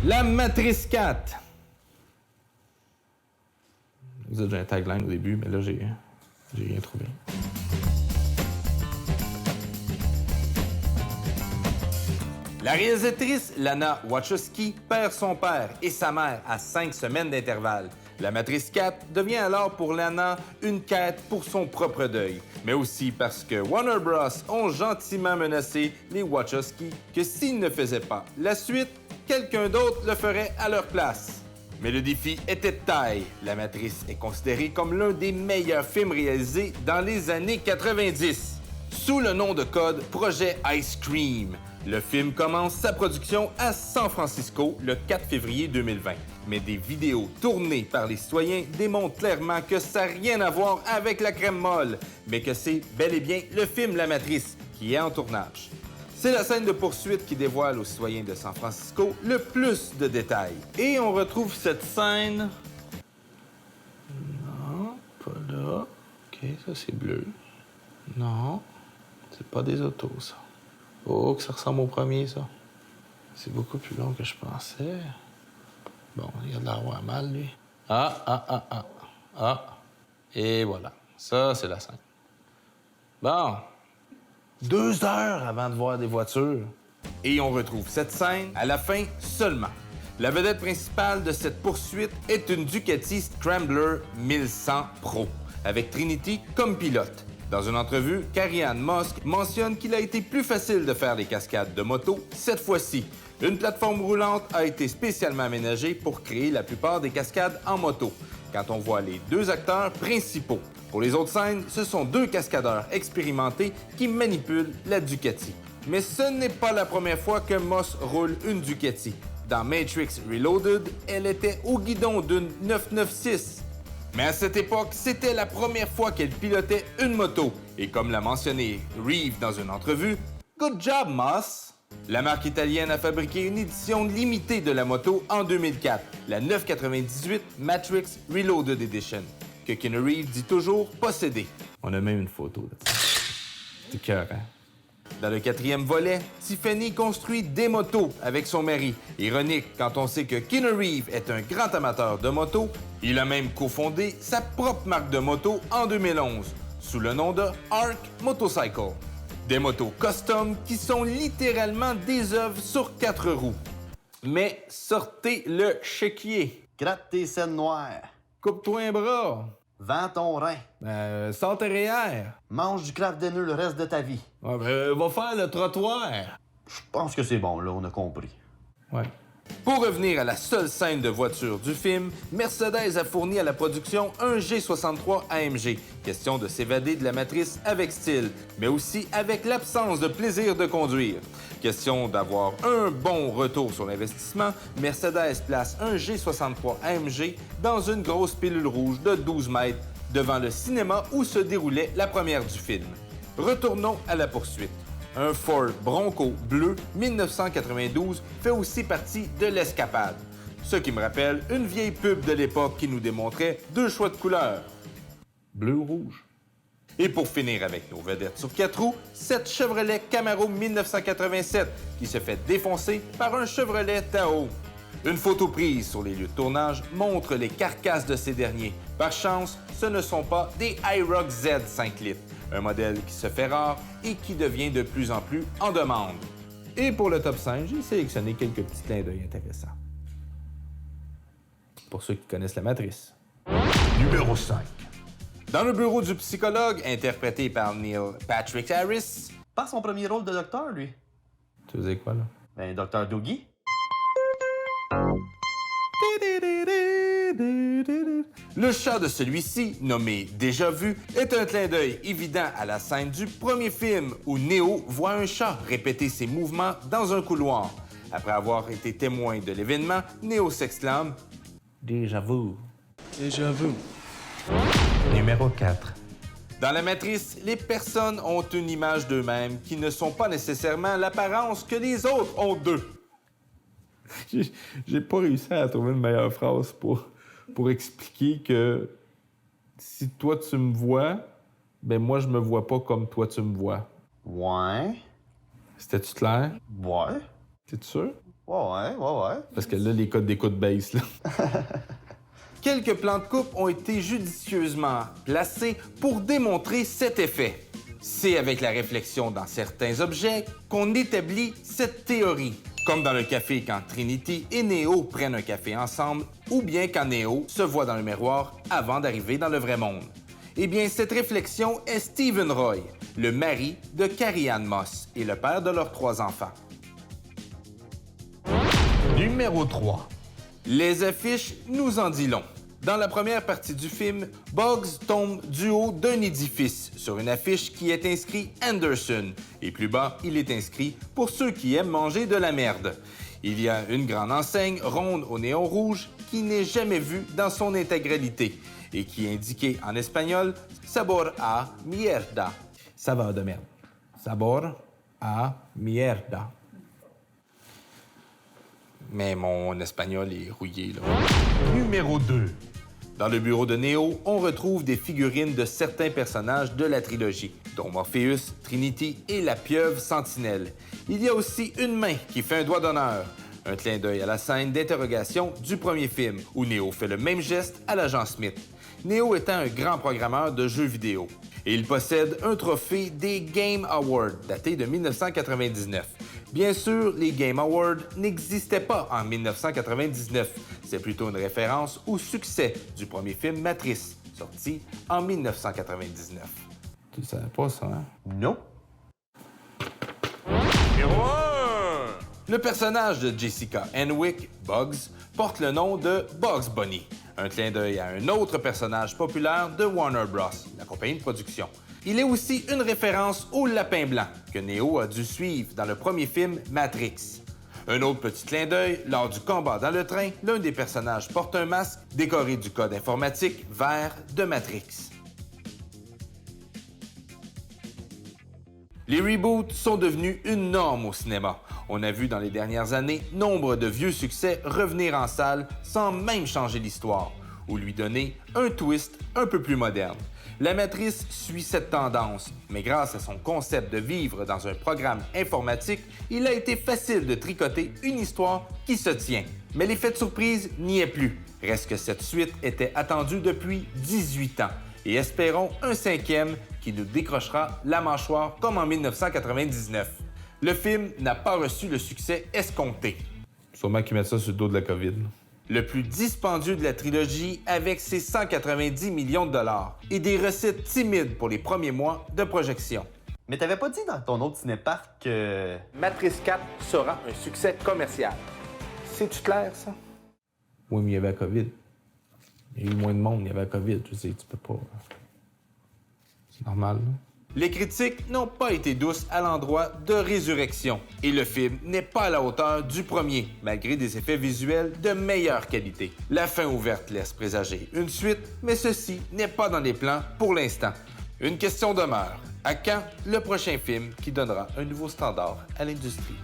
La Matrice 4. Vous avez déjà un tagline au début, mais là, j'ai rien trouvé. La réalisatrice Lana Wachowski perd son père et sa mère à 5 semaines d'intervalle. La Matrice 4 devient alors pour Lana une quête pour son propre deuil, mais aussi parce que Warner Bros. Ont gentiment menacé les Wachowski que s'ils ne faisaient pas la suite, quelqu'un d'autre le ferait à leur place. Mais le défi était de taille. La Matrice est considérée comme l'un des meilleurs films réalisés dans les années 90. Sous le nom de code Projet Ice Cream, le film commence sa production à San Francisco le 4 février 2020. Mais des vidéos tournées par les citoyens démontrent clairement que ça n'a rien à voir avec la crème molle, mais que c'est bel et bien le film La Matrice qui est en tournage. C'est la scène de poursuite qui dévoile aux citoyens de San Francisco le plus de détails. Et on retrouve cette scène... Non, pas là. OK, ça c'est bleu. Non, c'est pas des autos, ça. Oh, que ça ressemble au premier, ça. C'est beaucoup plus long que je pensais. Bon, il a de l'air mal, lui. Ah. Et voilà. Ça, c'est la scène. Bon. 2 heures avant de voir des voitures. Et on retrouve cette scène à la fin seulement. La vedette principale de cette poursuite est une Ducati Scrambler 1100 Pro, avec Trinity comme pilote. Dans une entrevue, Carrie-Anne Moss mentionne qu'il a été plus facile de faire des cascades de moto cette fois-ci. Une plateforme roulante a été spécialement aménagée pour créer la plupart des cascades en moto, quand on voit les 2 acteurs principaux. Pour les autres scènes, ce sont 2 cascadeurs expérimentés qui manipulent la Ducati. Mais ce n'est pas la première fois que Moss roule une Ducati. Dans Matrix Reloaded, elle était au guidon d'une 996. Mais à cette époque, c'était la première fois qu'elle pilotait une moto. Et comme l'a mentionné Reeve dans une entrevue, « Good job, Moss !» La marque italienne a fabriqué une édition limitée de la moto en 2004, la 998 Matrix Reloaded Edition, que Keanu Reeves dit toujours posséder. On a même une photo de ça. C'est cœur, hein? Dans le 4e volet, Tiffany construit des motos avec son mari. Ironique quand on sait que Keanu Reeves est un grand amateur de motos. Il a même cofondé sa propre marque de moto en 2011, sous le nom de Arc Motorcycle. Des motos custom qui sont littéralement des œuvres sur 4 roues. Mais sortez le chéquier. Gratte tes scènes noires. Coupe-toi un bras. Vends ton rein. Sors tes REER. Mange du craft dinner le reste de ta vie. Va faire le trottoir. Je pense que c'est bon, là, on a compris. Ouais. Pour revenir à la seule scène de voiture du film, Mercedes a fourni à la production un G63 AMG. Question de s'évader de la matrice avec style, mais aussi avec l'absence de plaisir de conduire. Question d'avoir un bon retour sur l'investissement, Mercedes place un G63 AMG dans une grosse pilule rouge de 12 mètres devant le cinéma où se déroulait la première du film. Retournons à la poursuite. Un Ford Bronco bleu 1992 fait aussi partie de l'escapade. Ce qui me rappelle une vieille pub de l'époque qui nous démontrait 2 choix de couleurs. Bleu ou rouge. Et pour finir avec nos vedettes sur 4 roues, cette Chevrolet Camaro 1987 qui se fait défoncer par un Chevrolet Tahoe. Une photo prise sur les lieux de tournage montre les carcasses de ces derniers. Par chance, ce ne sont pas des IROC Z 5 litres. Un modèle qui se fait rare et qui devient de plus en plus en demande. Et pour le top 5, j'ai sélectionné quelques petits clins d'œil intéressants. Pour ceux qui connaissent la matrice. Numéro 5. Dans le bureau du psychologue, interprété par Neil Patrick Harris... Pas son premier rôle de docteur, lui. Tu faisais quoi, là? Ben, Docteur Doogie. Le chat de celui-ci, nommé Déjà Vu, est un clin d'œil évident à la scène du premier film où Neo voit un chat répéter ses mouvements dans un couloir. Après avoir été témoin de l'événement, Neo s'exclame « Déjà vu ». Déjà vu. Numéro 4. Dans la matrice, les personnes ont une image d'eux-mêmes qui ne sont pas nécessairement l'apparence que les autres ont d'eux. J'ai pas réussi à trouver une meilleure phrase pour expliquer que si toi tu me vois, ben moi je me vois pas comme toi tu me vois. Ouais. C'était-tu clair? Ouais. T'es sûr? Ouais. Parce que là, les codes d'écoute baissent, là. Quelques plans de coupe ont été judicieusement placés pour démontrer cet effet. C'est avec la réflexion dans certains objets qu'on établit cette théorie. Comme dans le café quand Trinity et Neo prennent un café ensemble, ou bien quand Neo se voit dans le miroir avant d'arriver dans le vrai monde. Eh bien, cette réflexion est Stephen Roy, le mari de Carrie-Anne Moss et le père de leurs 3 enfants. Numéro 3. Les affiches nous en disent long. Dans la première partie du film, Bugs tombe du haut d'un édifice sur une affiche qui est inscrit Anderson. Et plus bas, il est inscrit « Pour ceux qui aiment manger de la merde ». Il y a une grande enseigne ronde au néon rouge qui n'est jamais vue dans son intégralité et qui est indiquée en espagnol « Sabor a mierda ». Saveur de merde. Sabor a mierda. Mais mon espagnol est rouillé, là. Numéro 2. Dans le bureau de Neo, on retrouve des figurines de certains personnages de la trilogie, dont Morpheus, Trinity et la pieuvre Sentinelle. Il y a aussi une main qui fait un doigt d'honneur, un clin d'œil à la scène d'interrogation du premier film, où Neo fait le même geste à l'agent Smith. Neo étant un grand programmeur de jeux vidéo. Et il possède un trophée des Game Awards, daté de 1999. Bien sûr, les Game Awards n'existaient pas en 1999. C'est plutôt une référence au succès du premier film Matrice, sorti en 1999. Tu savais pas ça, hein? Non. Numéro 1. Le personnage de Jessica Henwick, Bugs, porte le nom de Bugs Bunny, un clin d'œil à un autre personnage populaire de Warner Bros., la compagnie de production. Il est aussi une référence au lapin blanc que Neo a dû suivre dans le premier film Matrix. Un autre petit clin d'œil, lors du combat dans le train, l'un des personnages porte un masque décoré du code informatique vert de Matrix. Les reboots sont devenus une norme au cinéma. On a vu dans les dernières années nombre de vieux succès revenir en salle sans même changer l'histoire, ou lui donner un twist un peu plus moderne. La Matrice suit cette tendance, mais grâce à son concept de vivre dans un programme informatique, il a été facile de tricoter une histoire qui se tient. Mais l'effet de surprise n'y est plus. Reste que cette suite était attendue depuis 18 ans. Et espérons un 5e qui nous décrochera la mâchoire comme en 1999. Le film n'a pas reçu le succès escompté. Sûrement qu'ils mettent ça sur le dos de la COVID. Le plus dispendieux de la trilogie avec ses 190 millions de dollars et des recettes timides pour les premiers mois de projection. Mais t'avais pas dit dans ton autre cinéparc que... Matrice 4 sera un succès commercial. C'est-tu clair, ça? Oui, mais il y avait la COVID. Il y a eu moins de monde, il y avait la COVID. Je sais, tu peux pas... C'est normal, là. Les critiques n'ont pas été douces à l'endroit de Résurrection, et le film n'est pas à la hauteur du premier, malgré des effets visuels de meilleure qualité. La fin ouverte laisse présager une suite, mais ceci n'est pas dans les plans pour l'instant. Une question demeure. À quand le prochain film qui donnera un nouveau standard à l'industrie?